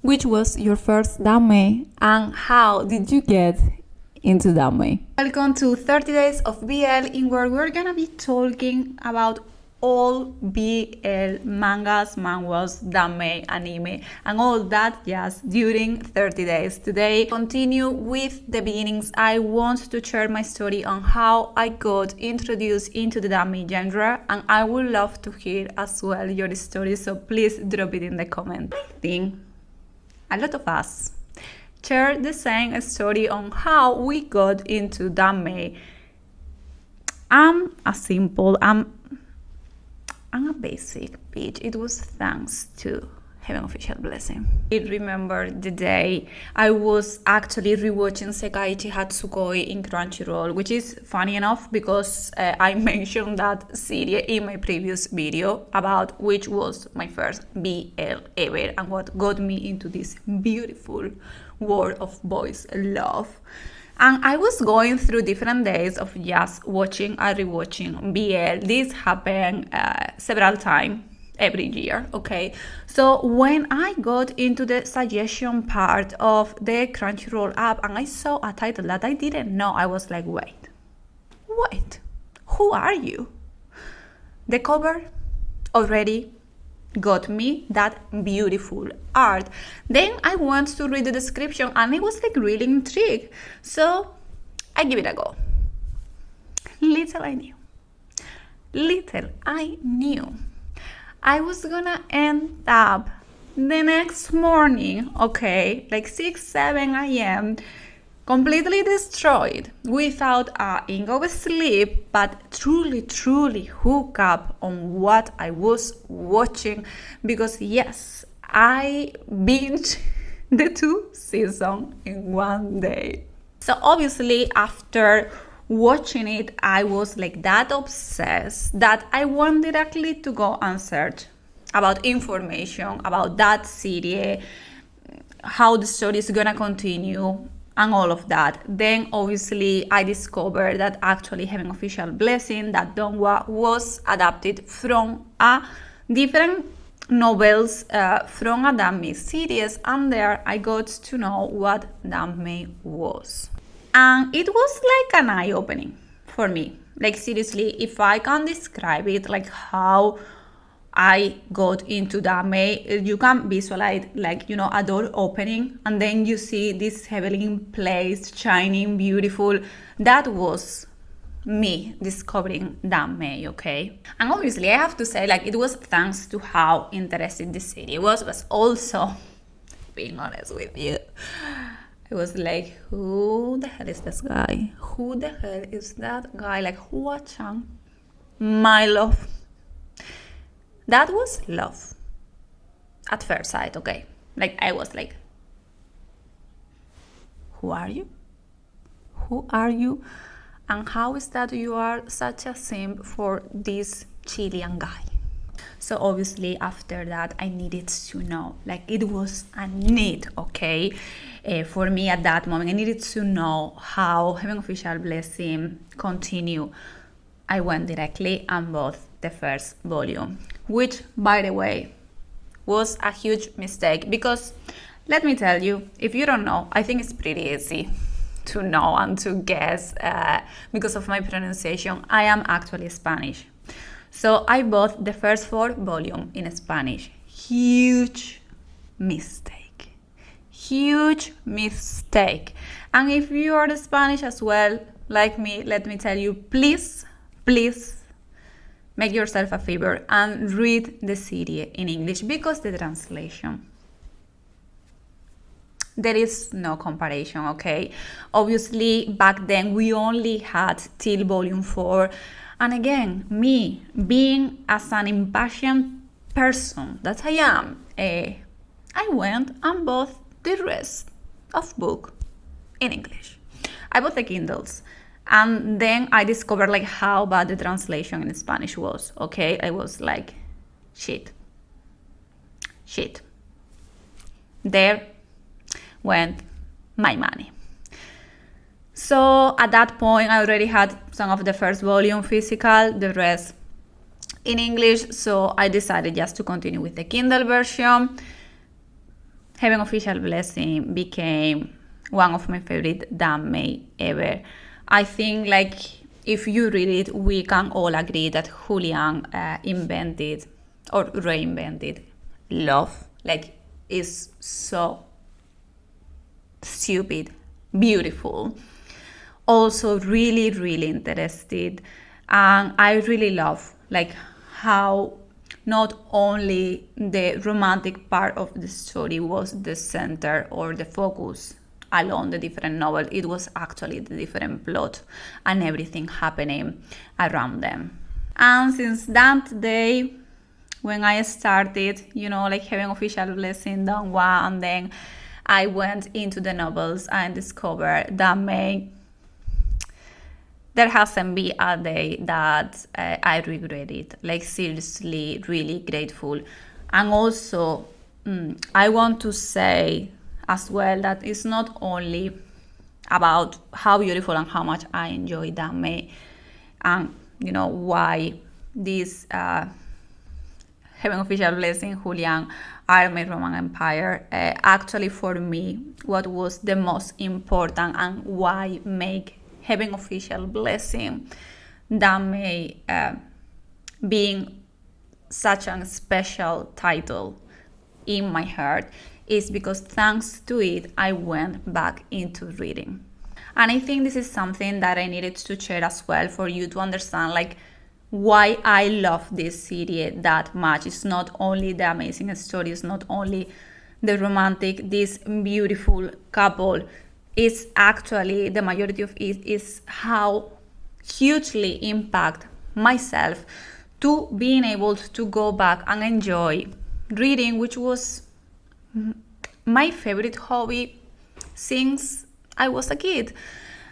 Which was your first Danmei and how did you get into Danmei? Welcome to 30 Days of BL, in where we're gonna be talking about all BL mangas, manhwas, Danmei, anime, and all that just during 30 days. Today, continue with the beginnings. I want to share my story on how I got introduced into the Danmei genre, and I would love to hear as well your story, so please drop it in the comments. I think a lot of us share the same story on how we got into Danmei. I'm a basic bitch. It was thanks to Heaven Official Blessing. I remember the day I was actually rewatching Sekaiichi Hatsukoi in Crunchyroll, which is funny enough because I mentioned that series in my previous video about which was my first BL ever and what got me into this beautiful world of boys' love. And I was going through different days of just watching and rewatching BL. This happened several times every year, okay? So when I got into the suggestion part of the Crunchyroll app and I saw a title that I didn't know, I was like, wait, who are you? The cover already got me that beautiful art. Then I went to read the description and I was like really intrigued. So I give it a go. Little I knew I was gonna end up the next morning, okay, like 6-7 a.m. completely destroyed, without an inch of sleep, but truly hook up on what I was watching, because yes, I binged the 2 seasons in one day. So obviously after watching it, I was like that obsessed that I went directly to go and search about information about that series, how the story is gonna continue, and all of that. Then obviously I discovered that actually Heaven Official Blessing, that donghua, was adapted from a different novels from a Danmei series, and there I got to know what Danmei was. And it was like an eye-opening for me. Like seriously, if I can describe it, like how I got into Danmei, you can visualize like, you know, a door opening and then you see this heavily placed, shining, beautiful. That was me discovering Danmei, okay? And obviously I have to say, like, it was thanks to how interesting the series was, but also, being honest with you, I was like, who the hell is this guy? Who the hell is that guy? Like, Hua-chan, my love. That was love at first sight, okay? Like, I was like, who are you? Who are you? And how is that you are such a simp for this Chilean guy? So obviously after that I needed to know, like it was a need, okay? For me at that moment, I needed to know how Heaven Official Blessing continue. I went directly and bought the first volume, which, by the way, was a huge mistake because, let me tell you, if you don't know, I think it's pretty easy to know and to guess because of my pronunciation. I am actually Spanish. So I bought the first 4 volumes in Spanish. Huge mistake. Huge mistake. And if you are Spanish as well, like me, let me tell you, please make yourself a favor and read the series in English, because the translation, there is no comparison, okay? Obviously, back then we only had till volume 4. And again, me, being as an impatient person that I am, I went and bought the rest of book in English. I bought the Kindles. And then I discovered like how bad the translation in Spanish was, okay? I was like, shit. There went my money. So at that point, I already had some of the first volume physical, the rest in English. So I decided just to continue with the Kindle version. Heaven Official Blessing became one of my favorite Danmei ever. I think like if you read it, we can all agree that Julian invented or reinvented love. Like it's so stupid, beautiful, also really, really interested. And I really love like how not only the romantic part of the story was the center or the focus along the different novels, it was actually the different plot and everything happening around them. And since that day, when I started, like Heaven Official Blessing Danhua, and then I went into the novels and discovered Danmei, there hasn't been a day that I regret it. Like seriously, really grateful. And also, I want to say as well that it's not only about how beautiful and how much I enjoy Danmei and why this Heaven Official Blessing, Julian, are my Roman Empire. Actually, for me, what was the most important and why make Heaven Official Blessing Danmei being such a special title in my heart is because thanks to it, I went back into reading. And I think this is something that I needed to share as well for you to understand like why I love this series that much. It's not only the amazing story, it's not only the romantic, this beautiful couple. It's actually, the majority of it is how hugely impact myself to being able to go back and enjoy reading, which was my favorite hobby since I was a kid.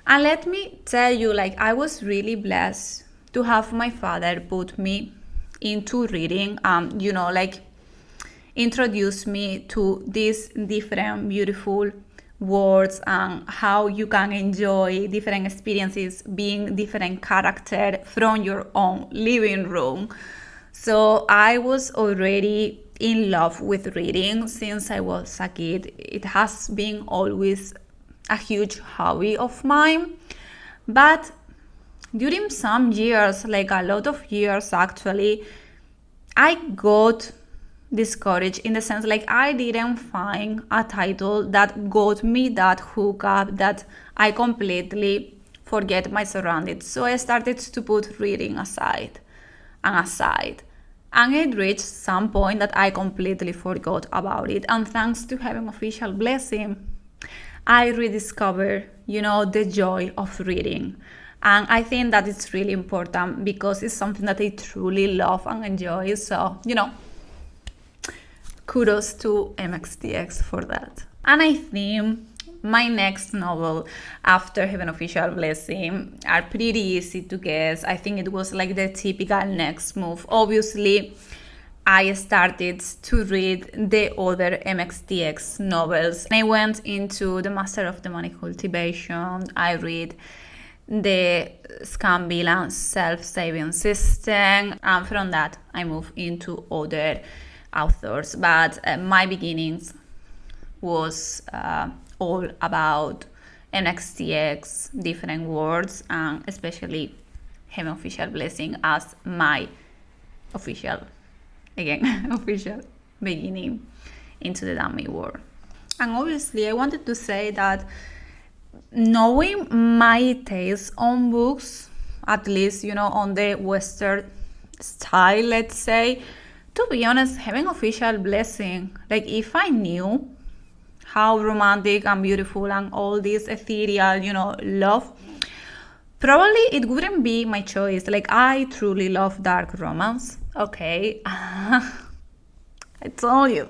And let me tell you, like I was really blessed to have my father put me into reading, like introduce me to these different beautiful words and how you can enjoy different experiences being different character from your own living room. So I was already in love with reading since I was a kid. It has been always a huge hobby of mine, but during some years, like a lot of years actually, I got discouraged in the sense like I didn't find a title that got me that hook up that I completely forget my surroundings. So I started to put reading aside and it reached some point that I completely forgot about it. And thanks to Heaven Official Blessing, I rediscovered the joy of reading. And I think that it's really important because it's something that I truly love and enjoy. So kudos to mxtx for that. And I think my next novel after Heaven Official Blessing are pretty easy to guess. I think it was like the typical next move. Obviously, I started to read the other mxtx novels. I went into The Master of Demonic Cultivation. I read the Scam Villain Self-Saving System. And from that, I moved into other authors. But my beginnings was all about mxtx, different words, and especially Heaven Official Blessing as my official beginning into the Danmei world. And obviously I wanted to say that knowing my taste on books, at least on the Western style, let's say, to be honest, Heaven Official Blessing, like if I knew how romantic and beautiful and all this ethereal love, probably it wouldn't be my choice. Like I truly love dark romance. Okay. I told you,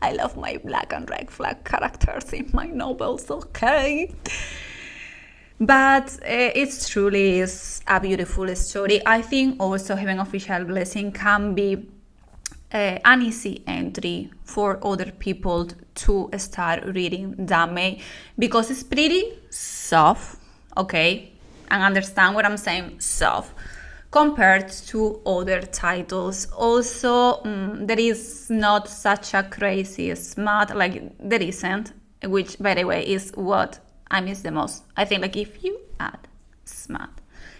I love my black and red flag characters in my novels, okay? But it truly is a beautiful story. I think also Heaven Official Blessing can be an easy entry for other people to start reading Danmei because it's pretty soft, okay? And understand what I'm saying, soft. compared to other titles. Also, there is not such a crazy smut, like there isn't, which by the way is what I miss the most. I think like if you add smut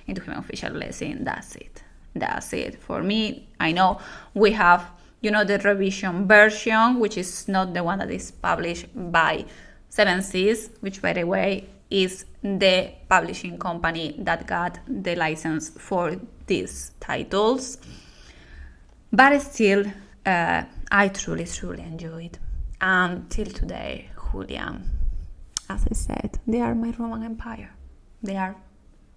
into Human Official Blessing, that's it for me. I know we have, you know, the revision version, which is not the one that is published by svsss, which by the way is the publishing company that got the license for these titles. But still, I truly enjoyed. Till today, Julian, as I said, they are my Roman Empire. They are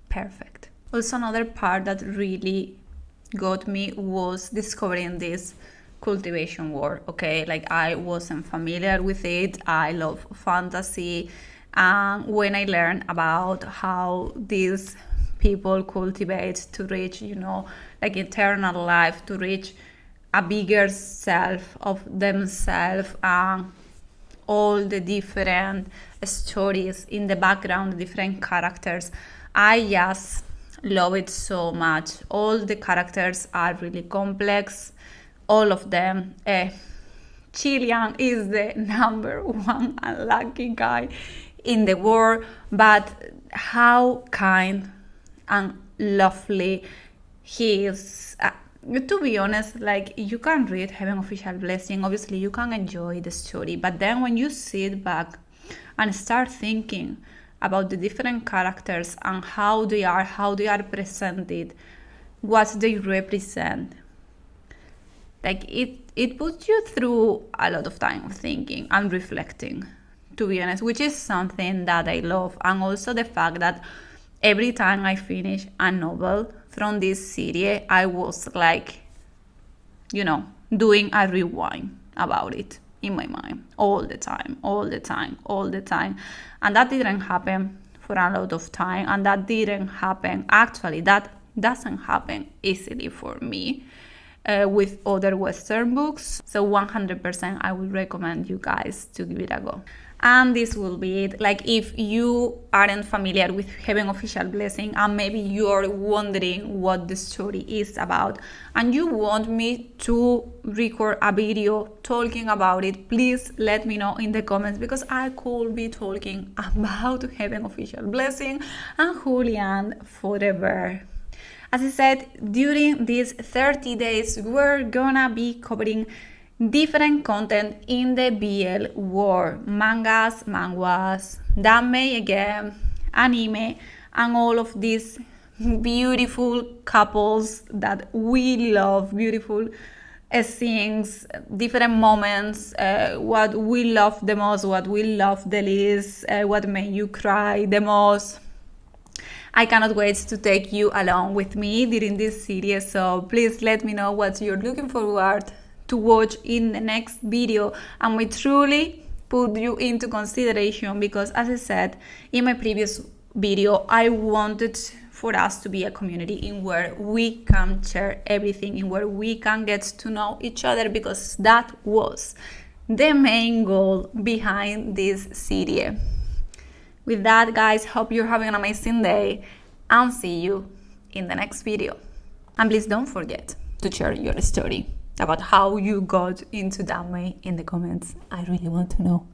perfect. Also, another part that really got me was discovering this cultivation world. Okay, like I wasn't familiar with it. I love fantasy, and when I learned about how these people cultivate to reach, you know, like eternal life, to reach a bigger self of themselves, and all the different stories in the background, the different characters, I just love it so much. All the characters are really complex, all of them. Chilean is the number one unlucky guy in the world, but how kind and lovely he is. To be honest, like you can read Heaven Official Blessing, obviously you can enjoy the story, but then when you sit back and start thinking about the different characters and how they are presented, what they represent, like it puts you through a lot of time of thinking and reflecting, to be honest, which is something that I love. And also the fact that every time I finish a novel from this series, I was like, you know, doing a rewind about it in my mind all the time. And that didn't happen for a lot of time. And that didn't happen, actually, that doesn't happen easily for me with other Western books. So 100% I would recommend you guys to give it a go. And this will be it. Like if you aren't familiar with Heaven Official Blessing and maybe you're wondering what the story is about and you want me to record a video talking about it, please let me know in the comments, because I could be talking about Heaven Official Blessing and Julian forever. As I said, during these 30 days, we're gonna be covering different content in the BL world. Mangas, manhwas, Danmei again, anime, and all of these beautiful couples that we love, beautiful scenes, different moments, what we love the most, what we love the least, what made you cry the most. I cannot wait to take you along with me during this series, so please let me know what you're looking forward to watch in the next video, and we truly put you into consideration, because as I said in my previous video, I wanted for us to be a community in where we can share everything, in where we can get to know each other, because that was the main goal behind this series. With that, guys, hope you're having an amazing day, and see you in the next video. And please don't forget to share your story about how you got into Danmei in the comments. I really want to know.